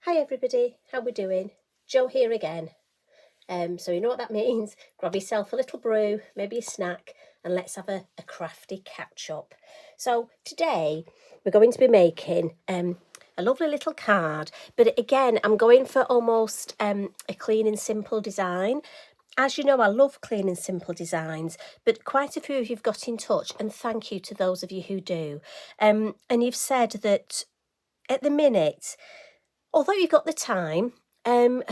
Hi everybody, how we doing? Jo here again. So you know what that means. Grab yourself a little brew, maybe a snack, and let's have a crafty catch up. So today we're going to be making a lovely little card, but again I'm going for almost a clean and simple design. As you know, I love clean and simple designs, but quite a few of you've got in touch, and thank you to those of you who do. And you've said that at the minute, although you've got the time, you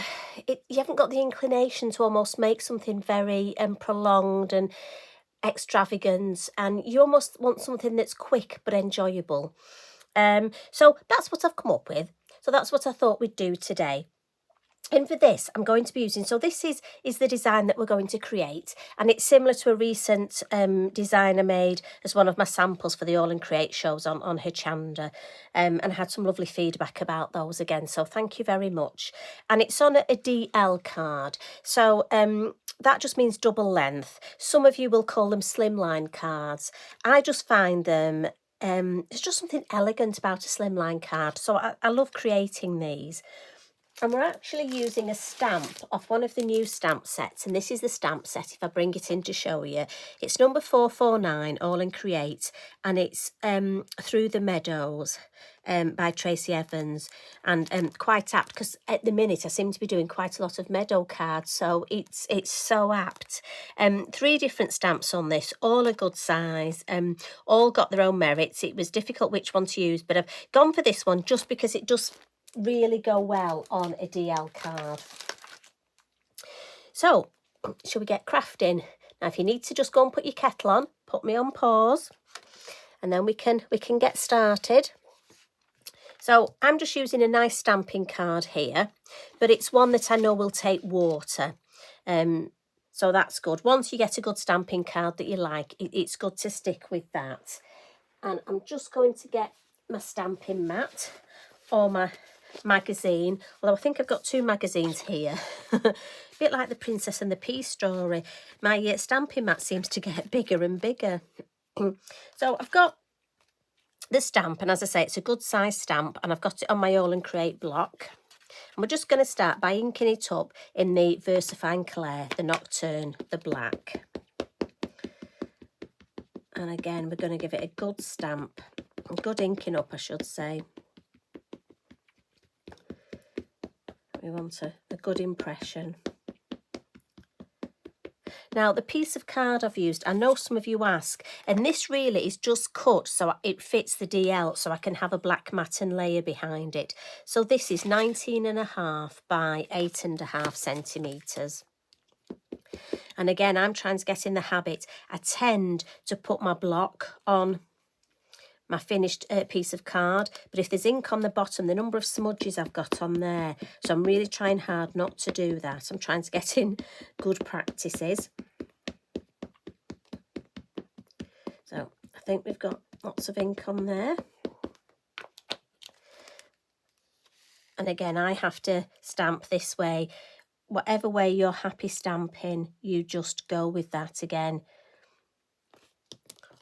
haven't got the inclination to almost make something very prolonged and extravagant, and you almost want something that's quick but enjoyable. So that's what I've come up with. So that's what I thought we'd do today. And for this, I'm going to be using, so this is the design that we're going to create, and it's similar to a recent design I made as one of my samples for the All and Create shows on her channel, and I had some lovely feedback about those again, so thank you very much. And it's on a DL card, so that just means double length. Some of you will call them slimline cards. I just find them, there's just something elegant about a slimline card, so I love creating these. And we're actually using a stamp off one of the new stamp sets. And this is the stamp set, if I bring it in to show you. It's number 449, All and Create. And it's Through the Meadows by Tracy Evans. And quite apt, because at the minute I seem to be doing quite a lot of meadow cards. So it's so apt. 3 different stamps on this, all a good size. All got their own merits. It was difficult which one to use, but I've gone for this one just because it does really go well on a DL card. So, shall we get crafting? Now, if you need to just go and put your kettle on, put me on pause, and then we can get started. So, I'm just using a nice stamping card here, but it's one that I know will take water. So that's good. Once you get a good stamping card that you like, it's good to stick with that. And I'm just going to get my stamping mat or my magazine, although I think I've got 2 magazines here. A bit like the Princess and the Pea story, my stamping mat seems to get bigger and bigger. So I've got the stamp, and as I say, it's a good size stamp, and I've got it on my All and Create block. And we're just going to start by inking it up in the VersaFine Clair, the Nocturne, the black. And again, we're going to give it a good stamp, a good inking up, I should say. We want a good impression. Now, the piece of card I've used, I know some of you ask, and this really is just cut so it fits the DL, so I can have a black matten layer behind it. So this is 19.5 by 8.5 centimetres. And again, I'm trying to get in the habit. I tend to put my block on my finished piece of card, but if there's ink on the bottom, the number of smudges I've got on there, so I'm really trying hard not to do that. I'm trying to get in good practices. So I think we've got lots of ink on there, and again, I have to stamp this way. Whatever way you're happy stamping, you just go with that. Again,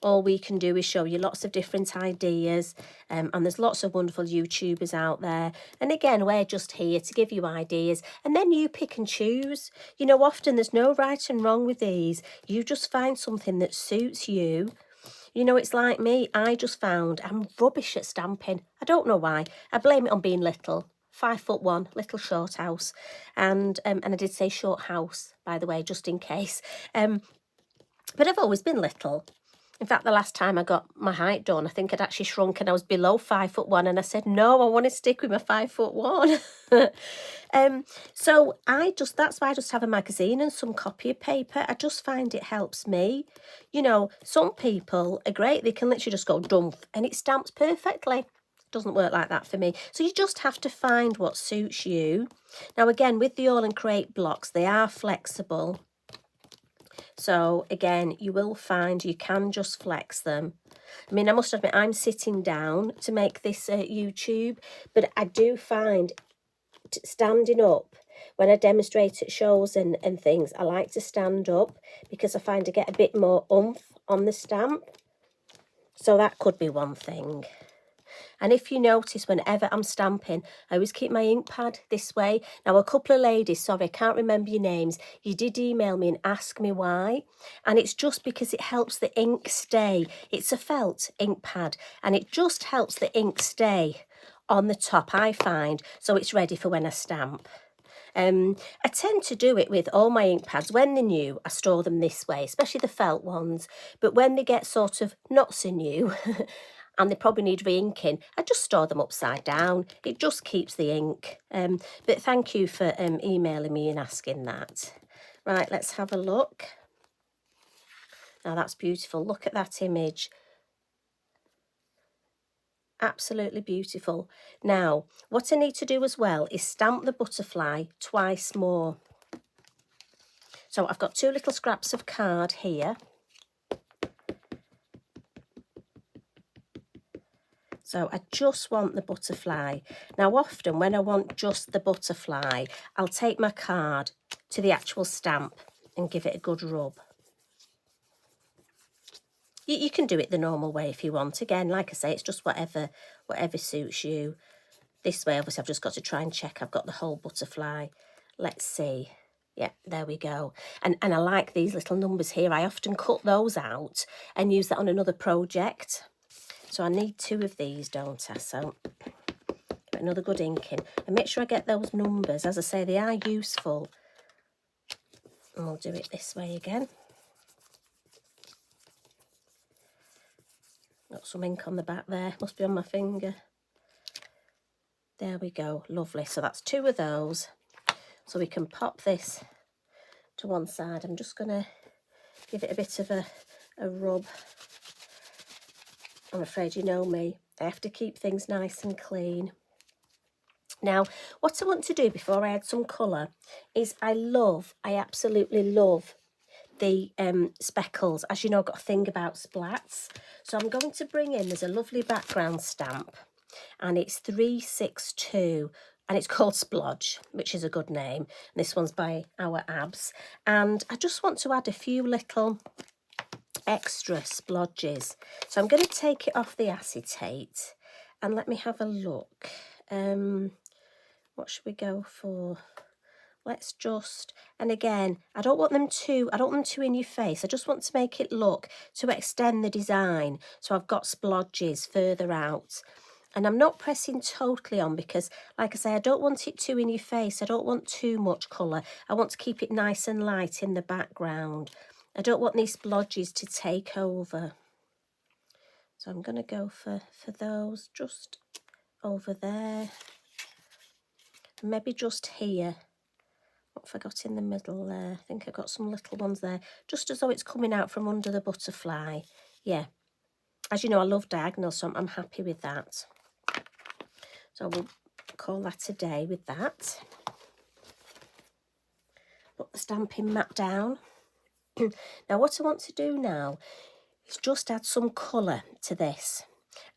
all we can do is show you lots of different ideas, and there's lots of wonderful YouTubers out there. And again, we're just here to give you ideas, and then you pick and choose. You know, often there's no right and wrong with these. You just find something that suits you. You know, it's like me. I just found I'm rubbish at stamping. I don't know why. I blame it on being little. 5'1", little short house. And I did say short house, by the way, just in case. But I've always been little. In fact, the last time I got my height done, I think I'd actually shrunk and I was below 5'1", and I said, no, I want to stick with my 5'1". So that's why I just have a magazine and some copy of paper. I just find it helps me. You know, some people are great. They can literally just go dump and it stamps perfectly. Doesn't work like that for me. So you just have to find what suits you. Now, again, with the All and Create blocks, they are flexible. So again, you will find you can just flex them. I mean, I must admit, I'm sitting down to make this YouTube, but I do find standing up, when I demonstrate at shows and things, I like to stand up because I find I get a bit more oomph on the stamp. So that could be one thing. And if you notice, whenever I'm stamping, I always keep my ink pad this way. Now, a couple of ladies, sorry, I can't remember your names, you did email me and ask me why. And it's just because it helps the ink stay. It's a felt ink pad, and it just helps the ink stay on the top, I find, so it's ready for when I stamp. I tend to do it with all my ink pads. When they're new, I store them this way, especially the felt ones. But when they get sort of not so new and they probably need re-inking, I just store them upside down. It just keeps the ink. But thank you for emailing me and asking that. Right, let's have a look. Now that's beautiful. Look at that image. Absolutely beautiful. Now, what I need to do as well is stamp the butterfly twice more. So I've got 2 little scraps of card here. So I just want the butterfly. Now, often when I want just the butterfly, I'll take my card to the actual stamp and give it a good rub. You can do it the normal way if you want. Again, like I say, it's just whatever suits you. This way, obviously, I've just got to try and check I've got the whole butterfly. Let's see. Yeah, there we go. And I like these little numbers here. I often cut those out and use that on another project. So I need 2 of these, don't I? So get another good ink in. And make sure I get those numbers. As I say, they are useful. And we'll do it this way again. Got some ink on the back there. Must be on my finger. There we go. Lovely. So that's 2 of those. So we can pop this to one side. I'm just going to give it a bit of a rub. I'm afraid you know me. I have to keep things nice and clean. Now, what I want to do before I add some colour is I absolutely love the speckles. As you know, I've got a thing about splats. So I'm going to bring in, there's a lovely background stamp, and it's 362, and it's called Splodge, which is a good name. And this one's by Our Abs. And I just want to add a few little extra splodges. So I'm going to take it off the acetate, and let me have a look. What should we go for? Let's just, and again, I don't want them too in your face. I just want to make it look, to extend the design. So I've got splodges further out. And I'm not pressing totally on because, like I say, I don't want it too in your face. I don't want too much colour. I want to keep it nice and light in the background. I don't want these splodges to take over. So I'm going to go for those just over there. Maybe just here. What have I got in the middle there? I think I've got some little ones there. Just as though it's coming out from under the butterfly. Yeah. As you know, I love diagonal, so I'm happy with that. So we'll call that a day with that. Put the stamping mat down. Now, what I want to do now is just add some colour to this.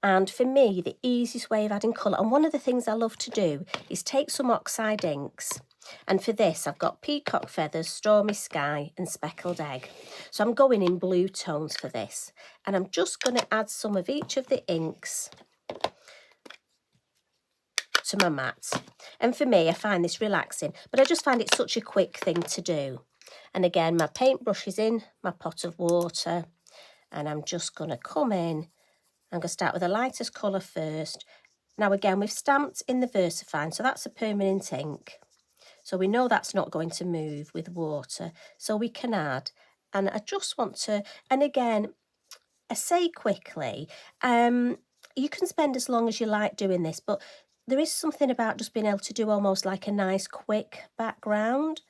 And for me, the easiest way of adding colour, and one of the things I love to do, is take some oxide inks. And for this, I've got peacock feathers, stormy sky, and speckled egg. So I'm going in blue tones for this. And I'm just going to add some of each of the inks to my mat. And for me, I find this relaxing, but I just find it such a quick thing to do. And again, my paintbrush is in my pot of water, and I'm just going to come in. I'm going to start with the lightest colour first. Now again, we've stamped in the VersaFine, so that's a permanent ink. So we know that's not going to move with water, so we can add. And I just want to, and again, I say quickly, you can spend as long as you like doing this, but there is something about just being able to do almost like a nice quick background.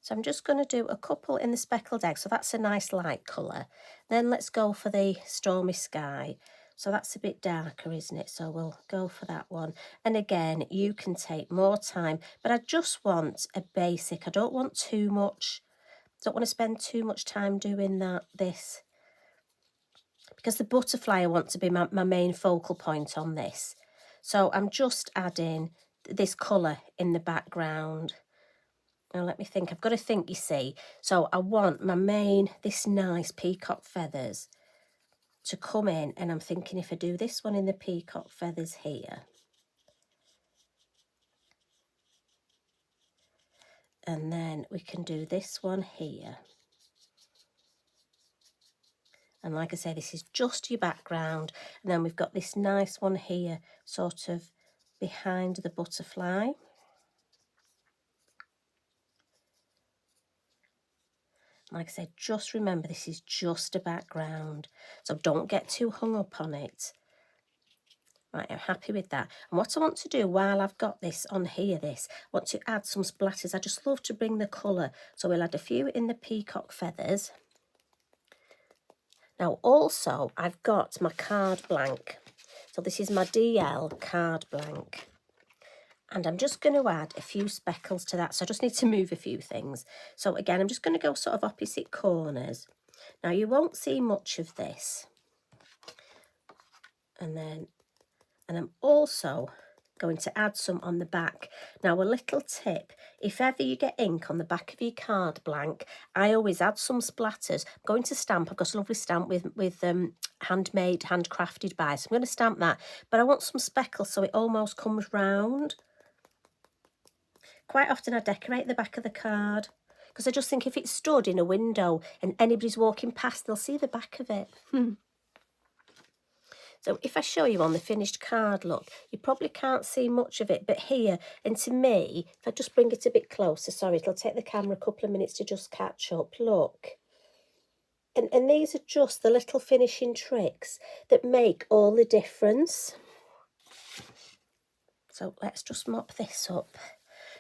So I'm just going to do a couple in the speckled egg. So that's a nice light colour. Then let's go for the stormy sky. So that's a bit darker, isn't it? So we'll go for that one. And again, you can take more time, but I just want a basic. I don't want too much. Don't want to spend too much time doing this. Because the butterfly, I want to be my main focal point on this. So I'm just adding this colour in the background. Now let me think. I've got to think, you see. So I want my main, this nice peacock feathers to come in, and I'm thinking if I do this one in the peacock feathers here, and then we can do this one here. And like I say, this is just your background. And then we've got this nice one here, sort of behind the butterfly. Like I said, just remember this is just a background, so don't get too hung up on it. Right, I'm happy with that. And what I want to do while I've got this on here, I want to add some splatters. I just love to bring the colour, so we'll add a few in the peacock feathers. Now also, I've got my card blank. So this is my DL card blank. And I'm just going to add a few speckles to that. So I just need to move a few things. So again, I'm just going to go sort of opposite corners. Now you won't see much of this. And I'm also going to add some on the back. Now a little tip, if ever you get ink on the back of your card blank, I always add some splatters. I'm going to stamp, I've got a lovely stamp with handmade, handcrafted by, so I'm going to stamp that, but I want some speckles so it almost comes round. Quite often I decorate the back of the card because I just think if it's stood in a window and anybody's walking past, they'll see the back of it. So if I show you on the finished card, look, you probably can't see much of it, but here, and to me, if I just bring it a bit closer, sorry, it'll take the camera a couple of minutes to just catch up, look. And these are just the little finishing tricks that make all the difference. So let's just mop this up.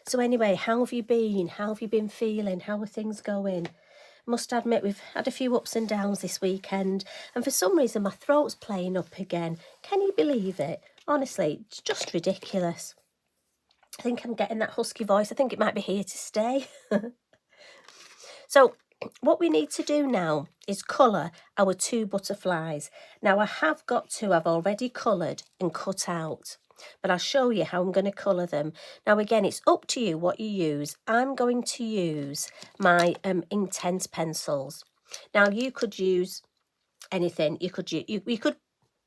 So anyway, how have you been? How have you been feeling? How are things going? Must admit, we've had a few ups and downs this weekend, and for some reason my throat's playing up again. Can you believe it? Honestly, it's just ridiculous. I think I'm getting that husky voice. I think it might be here to stay. So what we need to do now is colour our 2 butterflies. Now I have got 2 I've already coloured and cut out, but I'll show you how I'm going to colour them. Now again, it's up to you what you use. I'm going to use my Inktense pencils. Now you could use anything. You could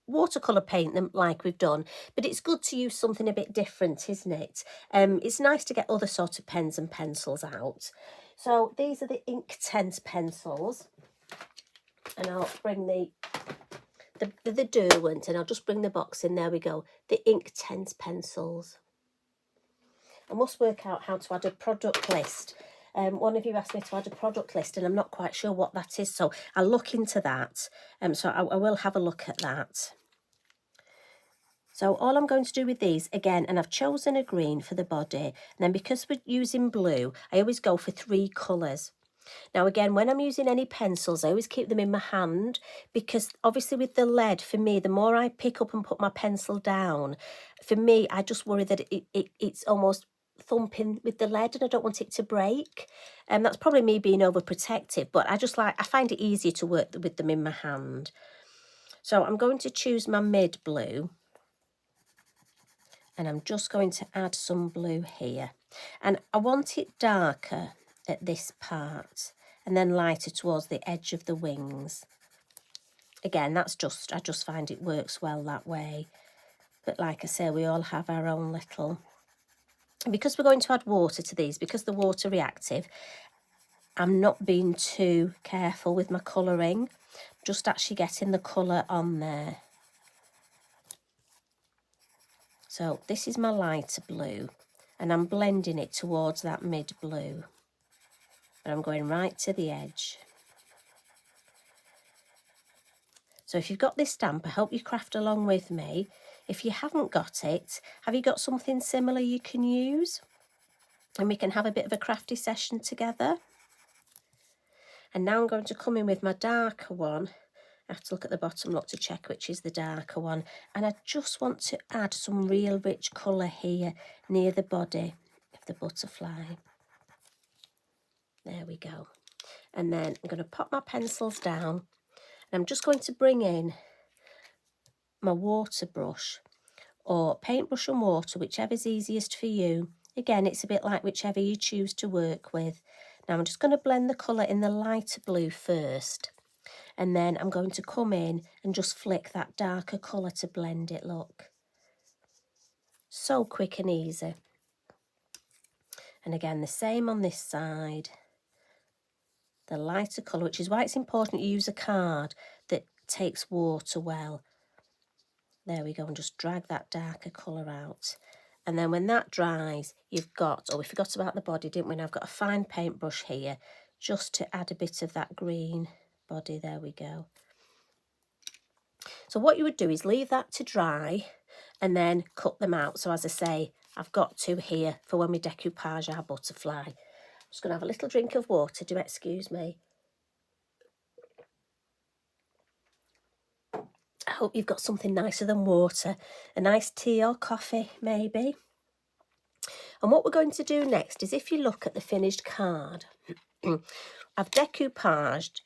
watercolour paint them like we've done, but it's good to use something a bit different, isn't it? It's nice to get other sort of pens and pencils out. So these are the Inktense pencils, and I'll bring the Derwent, and I'll just bring the box in. There we go, the Inktense pencils. I must work out how to add a product list. One of you asked me to add a product list, and I'm not quite sure what that is, so I'll look into that. So I will have a look at that. So all I'm going to do with these, again, and I've chosen a green for the body, and then because we're using blue, I always go for 3 colours. Now again, when I'm using any pencils, I always keep them in my hand, because obviously with the lead, for me, the more I pick up and put my pencil down, for me, I just worry that it's almost thumping with the lead, and I don't want it to break. And that's probably me being overprotective, but I find it easier to work with them in my hand. So I'm going to choose my mid blue, and I'm just going to add some blue here. And I want it darker at this part and then lighter towards the edge of the wings. Again, I just find it works well that way. But like I say, we all have our own little... Because we're going to add water to these, because the water reactive, I'm not being too careful with my colouring. Just actually getting the colour on there. So this is my lighter blue, and I'm blending it towards that mid blue. But I'm going right to the edge. So if you've got this stamp, I hope you craft along with me. If you haven't got it, have you got something similar you can use? And we can have a bit of a crafty session together. And now I'm going to come in with my darker one. I have to look at the bottom, look to check which is the darker one. And I just want to add some real rich colour here near the body of the butterfly. There we go. And then I'm going to pop my pencils down, and I'm just going to bring in my water brush, or paintbrush and water, whichever's easiest for you. Again, it's a bit like whichever you choose to work with. Now I'm just going to blend the colour in the lighter blue first. And then I'm going to come in and just flick that darker colour to blend it, look. So quick and easy. And again, the same on this side. The lighter colour, which is why it's important you use a card that takes water well. There we go, and just drag that darker colour out. And then when that dries, you've got, oh, we forgot about the body, didn't we? Now I've got a fine paintbrush here, just to add a bit of that green body. There we go. So what you would do is leave that to dry and then cut them out. So as I say, I've got two here for when we decoupage our butterfly. I'm just going to have a little drink of water, do excuse me. I hope you've got something nicer than water, a nice tea or coffee maybe. And what we're going to do next is, if you look at the finished card, I've decoupaged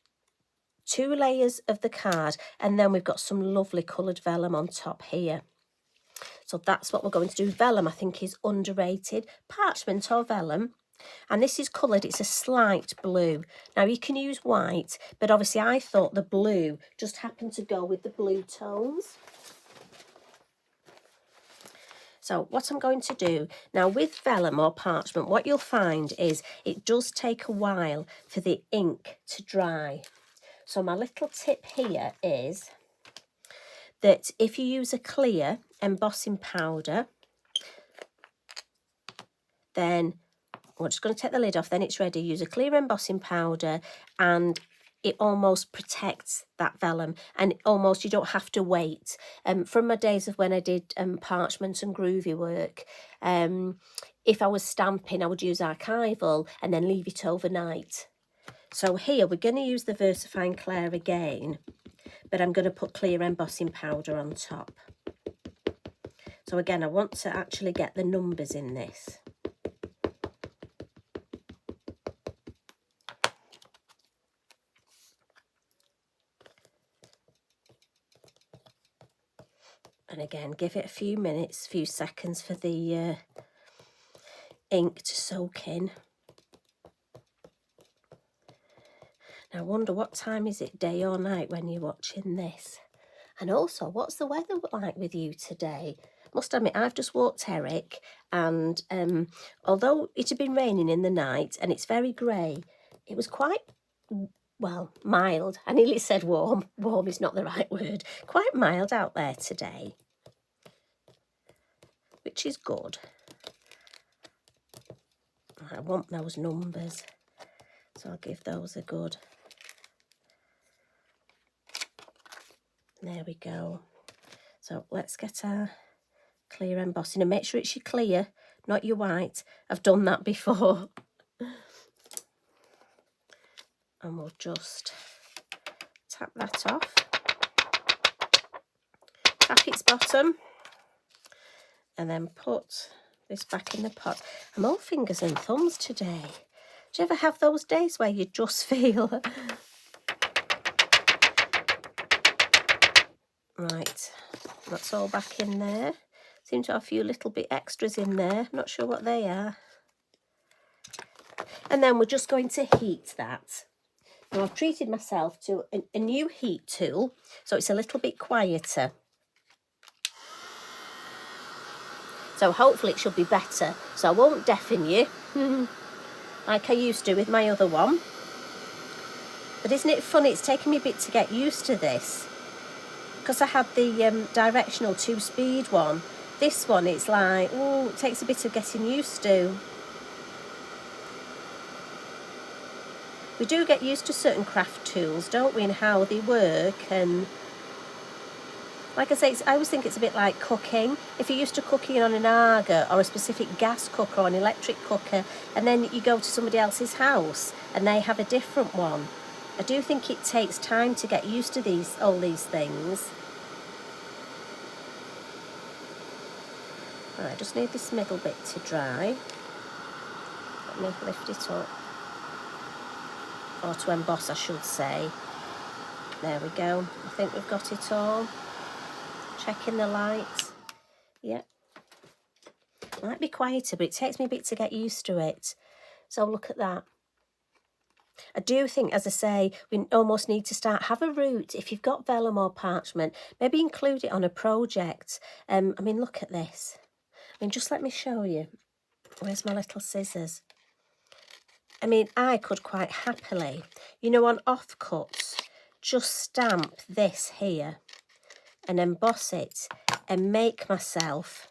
2 layers of the card, and then we've got some lovely coloured vellum on top here. So that's what we're going to do. Vellum, I think, is underrated. Parchment or vellum. And this is coloured, it's a slight blue. Now you can use white, but obviously I thought the blue just happened to go with the blue tones. So what I'm going to do, now with vellum or parchment, what you'll find is it does take a while for the ink to dry. So my little tip here is that if you use a clear embossing powder, then we're just going to take the lid off, then it's ready. Use a clear embossing powder and it almost protects that vellum, and almost you don't have to wait. From my days of when I did parchment and groovy work, if I was stamping, I would use archival and then leave it overnight. So here we're going to use the VersaFine Clair again, but I'm going to put clear embossing powder on top. So again, I want to actually get the numbers in this. And again, give it a few minutes, few seconds for the ink to soak in. Now I wonder, what time is it, day or night, when you're watching this? And also, what's the weather like with you today? Must admit, I've just walked Eric, and although it had been raining in the night and it's very grey, it was quite, well, mild. I nearly said warm. Warm is not the right word. Quite mild out there today, which is good. I want those numbers, so I'll give those a good. There we go. So let's get our clear embossing, and make sure it's your clear, not your white. I've done that before. And we'll just tap that off. Tap its bottom. And then put this back in the pot. I'm all fingers and thumbs today. Do you ever have those days where you just feel... Right, that's all back in there. Seem to have a few little bit extras in there. Not sure what they are. And then we're just going to heat that. Now I've treated myself to a new heat tool, so it's a little bit quieter. So hopefully it should be better. So I won't deafen you, like I used to with my other one. But isn't it funny? It's taken me a bit to get used to this. Because I had the directional 2-speed one. This one, it's like, oh, it takes a bit of getting used to. We do get used to certain craft tools, don't we, and how they work. And like I say, I always think it's a bit like cooking. If you're used to cooking on an Arga or a specific gas cooker or an electric cooker, and then you go to somebody else's house and they have a different one. I do think it takes time to get used to all these things. Right, I just need this middle bit to dry. Let me lift it up. Or to emboss, I should say. There we go. I think we've got it all. Checking the light. Yep. Might be quieter, but it takes me a bit to get used to it. So look at that. I do think, as I say, we almost need to have a route. If you've got vellum or parchment, maybe include it on a project. I mean, look at this. I mean, just let me show you. Where's my little scissors? I mean, I could quite happily, you know, on offcuts, just stamp this here and emboss it and make myself,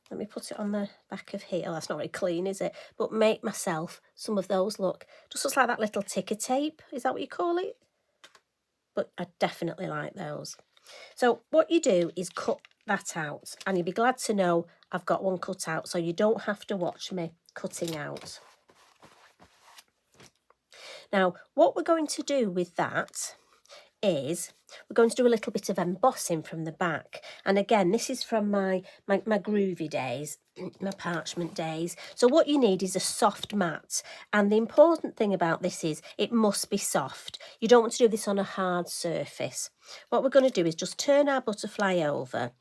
let me put it on the back of here. Oh, that's not very clean, is it? But make myself some of those, look. Just looks like that little ticker tape. Is that what you call it? But I definitely like those. So what you do is cut that out, and you'll be glad to know I've got one cut out, so you don't have to watch me cutting out. Now, what we're going to do with that is we're going to do a little bit of embossing from the back. And again, this is from my groovy days, my parchment days. So what you need is a soft mat. And the important thing about this is it must be soft. You don't want to do this on a hard surface. What we're going to do is just turn our butterfly over,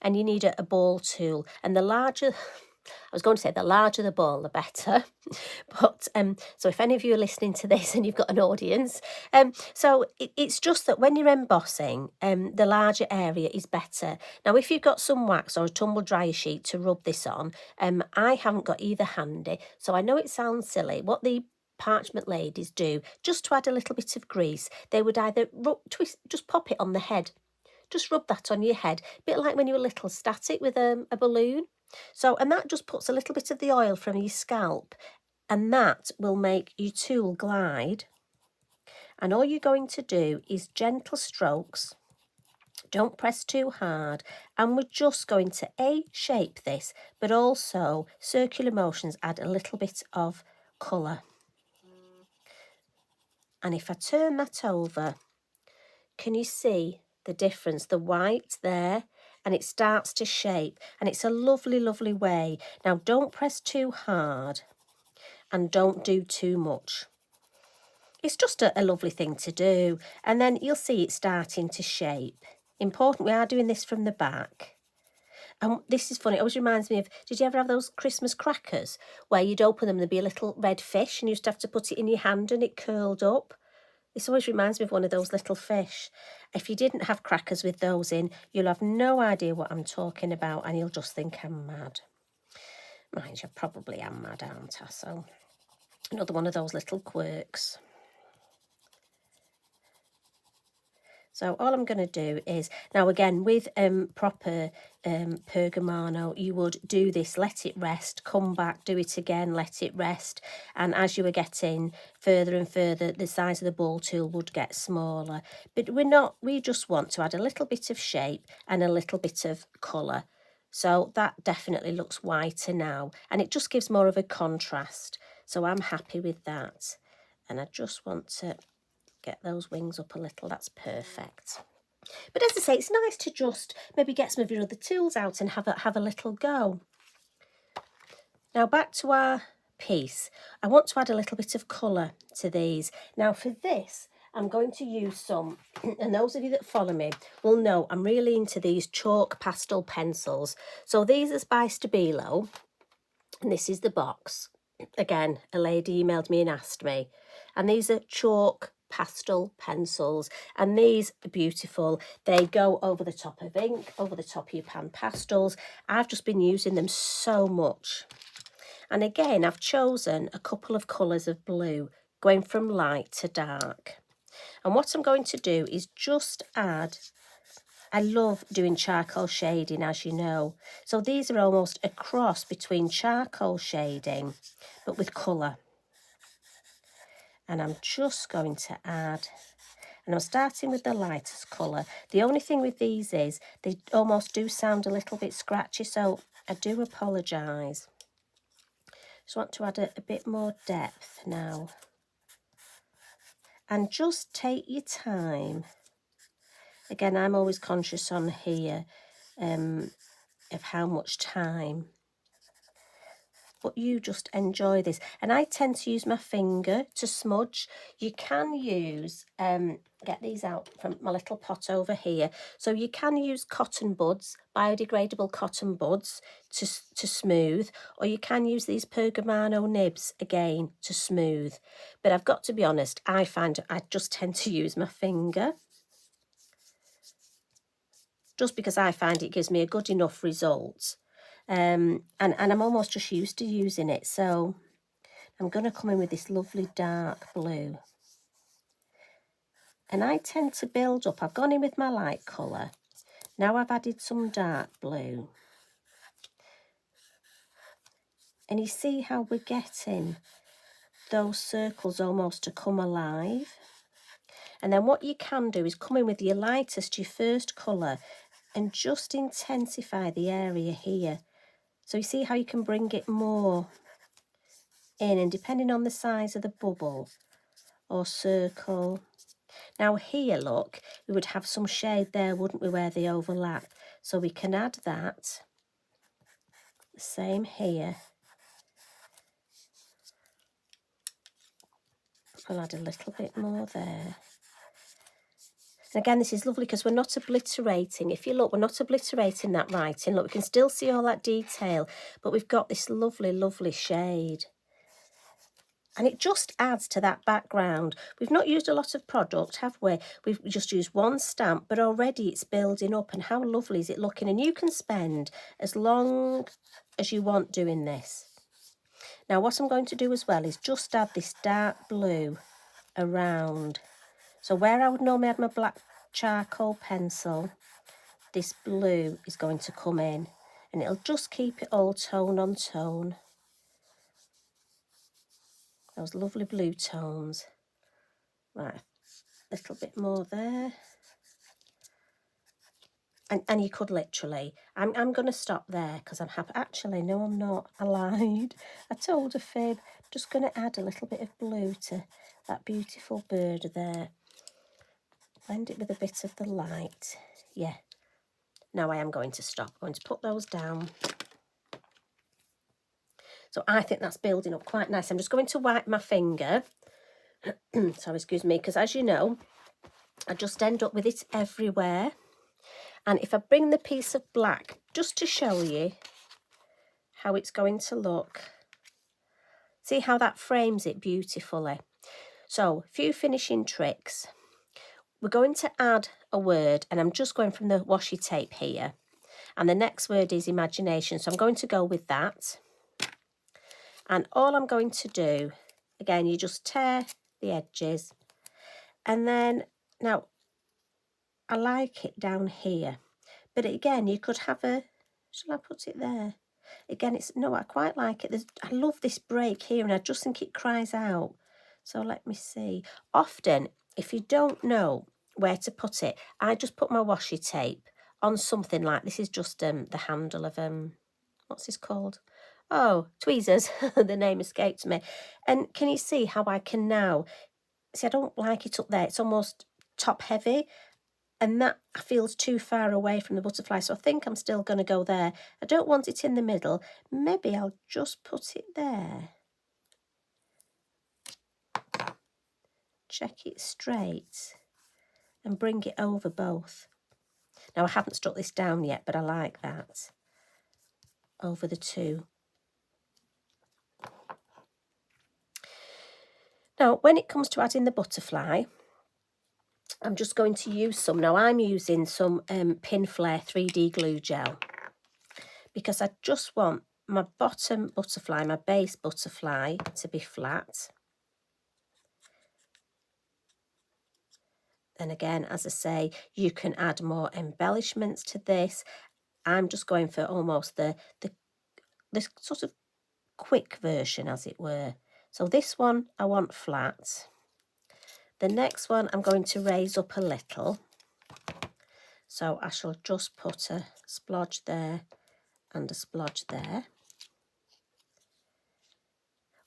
and you need a ball tool. And the larger, I was going to say the larger the ball, the better. But so if any of you are listening to this and you've got an audience, so it's just that when you're embossing, the larger area is better. Now, if you've got some wax or a tumble dryer sheet to rub this on, I haven't got either handy. So I know it sounds silly. What the parchment ladies do, just to add a little bit of grease, they would either just pop it on the head. Just rub that on your head, a bit like when you were little, static with a balloon. So, and that just puts a little bit of the oil from your scalp, and that will make your tool glide. And all you're going to do is gentle strokes. Don't press too hard. And we're just going to shape this, but also circular motions add a little bit of colour. And if I turn that over, can you see the difference? The white there, and it starts to shape, and it's a lovely, lovely way. Now, don't press too hard and don't do too much. It's just a lovely thing to do, and then you'll see it starting to shape. Important, we are doing this from the back. And this is funny, it always reminds me of, did you ever have those Christmas crackers where you'd open them and there'd be a little red fish and you used to have to put it in your hand and it curled up? This always reminds me of one of those little fish. If you didn't have crackers with those in, you'll have no idea what I'm talking about, and you'll just think I'm mad. Mind you, probably am mad, aren't I? So, another one of those little quirks. So all I'm going to do is, now again, with proper pergamano, you would do this, let it rest, come back, do it again, let it rest. And as you were getting further and further, the size of the ball tool would get smaller. But we just want to add a little bit of shape and a little bit of colour. So that definitely looks whiter now, and it just gives more of a contrast. So I'm happy with that. And I just want to get those wings up a little. That's perfect. But as I say, it's nice to just maybe get some of your other tools out and have a little go. Now back to our piece. I want to add a little bit of colour to these. Now for this, I'm going to use some, and those of you that follow me will know I'm really into these chalk pastel pencils. So these are by Stabilo, and this is the box. Again, a lady emailed me and asked me, and these are chalk pastel pencils, and these are beautiful. They go over the top of ink, over the top of your pan pastels. I've just been using them so much. And again, I've chosen a couple of colours of blue, going from light to dark. And what I'm going to do is just add, I love doing charcoal shading, as you know. So these are almost a cross between charcoal shading, but with colour. And I'm just going to add, and I'm starting with the lightest colour. The only thing with these is they almost do sound a little bit scratchy, so I do apologise. Just want to add a bit more depth now. And just take your time. Again, I'm always conscious on here of how much time. but you just enjoy this. And I tend to use my finger to smudge. You can use, get these out from my little pot over here. So you can use cotton buds, biodegradable cotton buds to smooth, or you can use these Pergamano nibs again to smooth. But I've got to be honest, I find I just tend to use my finger, just because I find it gives me a good enough result. And I'm almost just used to using it. So I'm going to come in with this lovely dark blue. And I tend to build up. I've gone in with my light colour. Now I've added some dark blue. And you see how we're getting those circles almost to come alive. And then what you can do is come in with your lightest, your first colour, and just intensify the area here. So you see how you can bring it more in, and depending on the size of the bubble or circle. Now here, look, we would have some shade there, wouldn't we, where they overlap. So we can add that. The same here. I'll add a little bit more there. And again, this is lovely because we're not obliterating. If you look, we're not obliterating that writing. Look, we can still see all that detail, but we've got this lovely, lovely shade. And it just adds to that background. We've not used a lot of product, have we? We've just used one stamp, but already it's building up. And how lovely is it looking? And you can spend as long as you want doing this. Now, what I'm going to do as well is just add this dark blue around. So where I would normally add my black charcoal pencil, this blue is going to come in. And it'll just keep it all tone on tone. Those lovely blue tones. Right, a little bit more there. And you could literally, I'm going to stop there because I'm happy. Actually, no, I'm not. I lied. I told a fib. Just going to add a little bit of blue to that beautiful bird there. Blend it with a bit of the light. Yeah. Now I am going to stop. I'm going to put those down. So I think that's building up quite nice. I'm just going to wipe my finger. Sorry, excuse me, because as you know, I just end up with it everywhere. And if I bring the piece of black, just to show you how it's going to look, see how that frames it beautifully. So, a few finishing tricks. We're going to add a word, and I'm just going from the washi tape here. And the next word is imagination, so I'm going to go with that. And all I'm going to do, again, you just tear the edges. And then, now, I like it down here. But again, you could have a, shall I put it there? Again, it's, no, I quite like it. I love this break here, and I just think it cries out. So let me see. Often, if you don't know where to put it, I just put my washi tape on something like, this is just the handle of, what's this called? Oh, tweezers. The name escapes me. And can you see how I can now, see, I don't like it up there. It's almost top heavy. And that feels too far away from the butterfly, so I think I'm still going to go there. I don't want it in the middle. Maybe I'll just put it there. Check it straight and bring it over both. Now, I haven't stuck this down yet, but I like that. Over the two. Now, when it comes to adding the butterfly, I'm just going to use some. Now, I'm using some Pinflair 3D glue gel because I just want my bottom butterfly, my base butterfly, to be flat. And again, as I say, you can add more embellishments to this. I'm just going for almost the sort of quick version, as it were. So this one I want flat. The next one I'm going to raise up a little. So I shall just put a splodge there and a splodge there.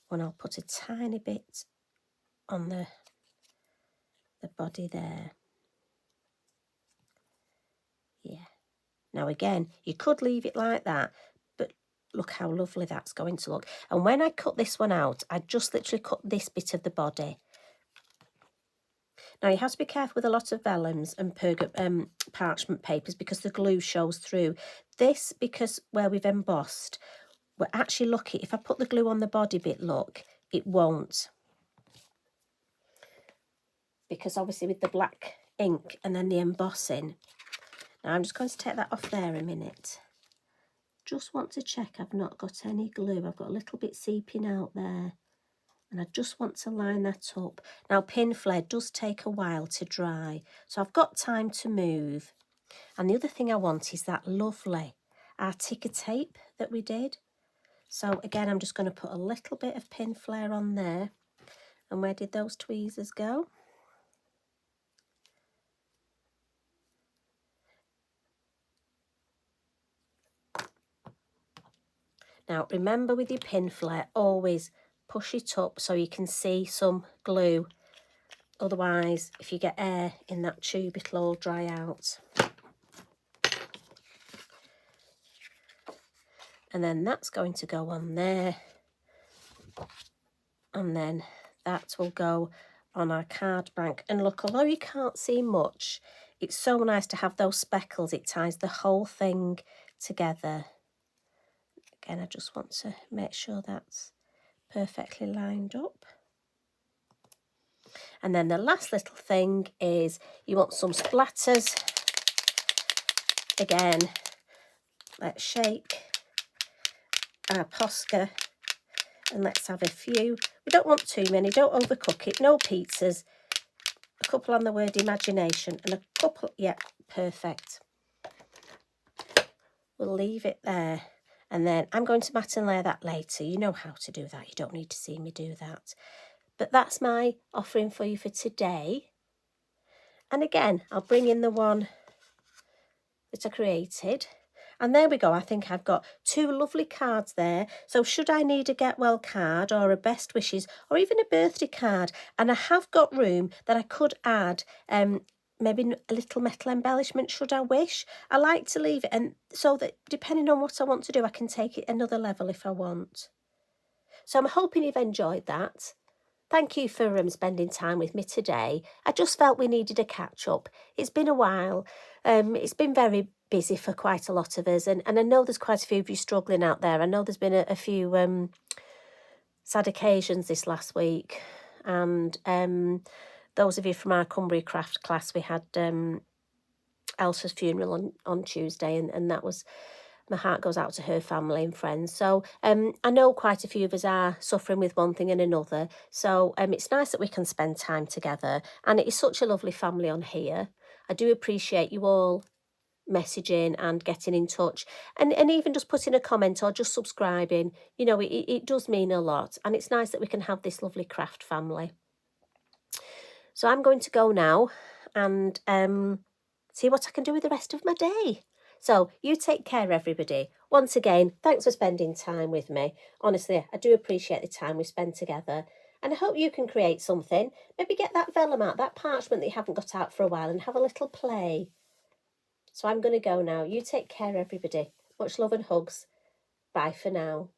And I'll put a tiny bit on the body there. Yeah. Now again, you could leave it like that, but look how lovely that's going to look. And when I cut this one out, I just literally cut this bit of the body. Now, you have to be careful with a lot of vellums and parchment papers because the glue shows through. This, because where we've embossed, we're actually lucky. If I put the glue on the body bit, look, it won't. Because obviously with the black ink and then the embossing. Now, I'm just going to take that off there a minute. Just want to check I've not got any glue. I've got a little bit seeping out there. And I just want to line that up. Now, pin flare does take a while to dry, so I've got time to move. And the other thing I want is that lovely Artica tape that we did. So again, I'm just going to put a little bit of pin flare on there. And where did those tweezers go? Now, remember with your pin flare, always push it up so you can see some glue. Otherwise, if you get air in that tube, it'll all dry out. And then that's going to go on there. And then that will go on our card bank. And look, although you can't see much, it's so nice to have those speckles. It ties the whole thing together. Again, I just want to make sure that's perfectly lined up. And then the last little thing is you want some splatters. Again, let's shake our Posca and let's have a few. We don't want too many, don't overcook it, no pizzas. A couple on the word imagination and a couple, yeah, perfect. We'll leave it there. And then I'm going to mat and layer that later. You know how to do that. You don't need to see me do that. But that's my offering for you for today. And again, I'll bring in the one that I created. And there we go. I think I've got two lovely cards there. So should I need a get well card or a best wishes or even a birthday card, and I have got room that I could add maybe a little metal embellishment should I wish. I like to leave it, and so that depending on what I want to do, I can take it another level if I want. So I'm hoping you've enjoyed that. Thank you for spending time with me today. I just felt we needed a catch up. It's been a while. It's been very busy for quite a lot of us, and I know there's quite a few of you struggling out there. I know there's been a few sad occasions this last week, and those of you from our Cumbria Craft class, we had Elsa's funeral on Tuesday, and that was, my heart goes out to her family and friends. So I know quite a few of us are suffering with one thing and another. So it's nice that we can spend time together. And it is such a lovely family on here. I do appreciate you all messaging and getting in touch. And even just putting a comment or just subscribing. You know, it does mean a lot. And it's nice that we can have this lovely craft family. So I'm going to go now and see what I can do with the rest of my day. So you take care, everybody. Once again, thanks for spending time with me. Honestly, I do appreciate the time we spend together. And I hope you can create something. Maybe get that vellum out, that parchment that you haven't got out for a while, and have a little play. So I'm going to go now. You take care, everybody. Much love and hugs. Bye for now.